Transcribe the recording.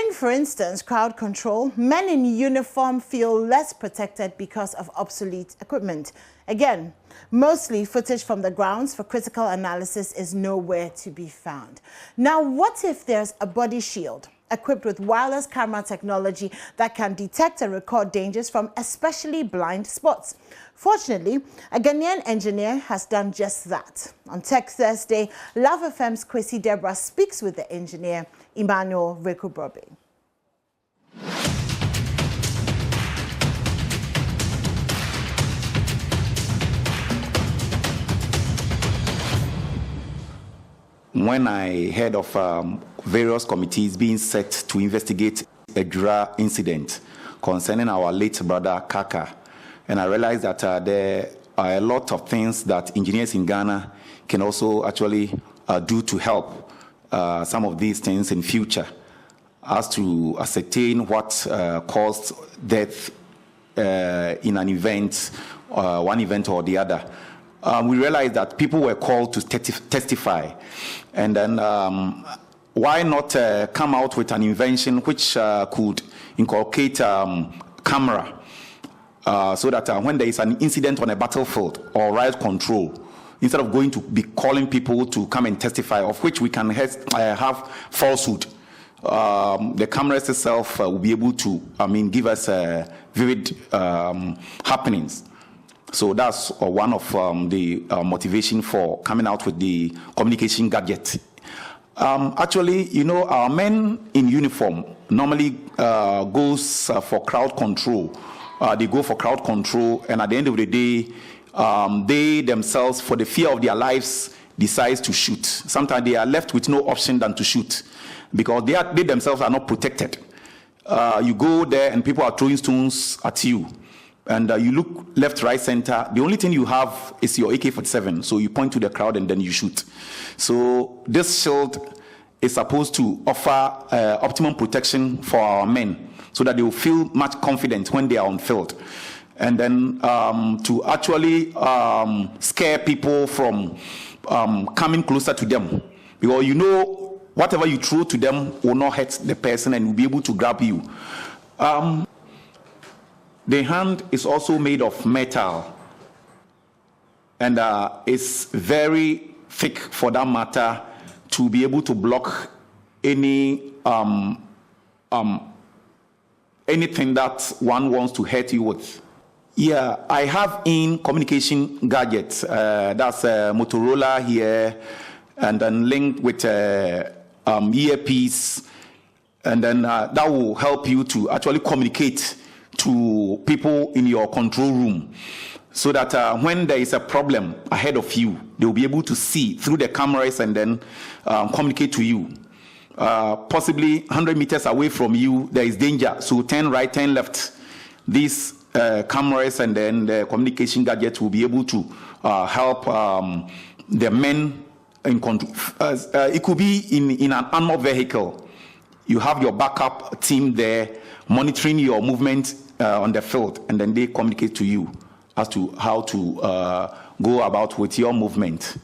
In, for instance, crowd control, men in uniform feel less protected because of obsolete equipment. Again, mostly footage from the grounds for critical analysis is nowhere to be found. Now, what if there's a body shield equipped with wireless camera technology that can detect and record dangers from especially blind spots? Fortunately, a Ghanaian engineer has done just that. On Tech Thursday, Love FM's Kwesi Deborah speaks with the engineer, Emmanuel Rekubrobe. When I heard of various committees being set to investigate a Jura incident concerning our late brother Kaka, and I realized that there are a lot of things that engineers in Ghana can also actually do to help some of these things in future, as to ascertain what caused death in an event, one event or the other. We realized that people were called to testify, and then why not come out with an invention which could inculcate camera so that when there is an incident on a battlefield or riot control, instead of going to be calling people to come and testify, of which we can have falsehood, the cameras itself will be able to, give us vivid happenings. So that's one of the motivation for coming out with the communication gadget. Actually, our men in uniform normally goes for crowd control. They go for crowd control, and at the end of the day, they themselves, for the fear of their lives, decide to shoot. Sometimes they are left with no option than to shoot, because they themselves are not protected. You go there and people are throwing stones at you. And you look left, right, center. The only thing you have is your AK-47. So you point to the crowd and then you shoot. So this shield is supposed to offer optimum protection for our men, so that they will feel much confident when they are on field. And then to actually scare people from coming closer to them. Because whatever you throw to them will not hurt the person and will be able to grab you. The hand is also made of metal, and it's very thick, for that matter, to be able to block any anything that one wants to hurt you with. Yeah, I have in communication gadgets. That's a Motorola here, and then linked with earpiece, and then that will help you to actually communicate to people in your control room, so that when there is a problem ahead of you, they will be able to see through the cameras and then communicate to you. Possibly 100 meters away from you, there is danger, so turn right, turn left. These cameras and then the communication gadgets will be able to help the men in control. It could be in an armored vehicle. You have your backup team there monitoring your movement on the field, and then they communicate to you as to how to go about with your movement.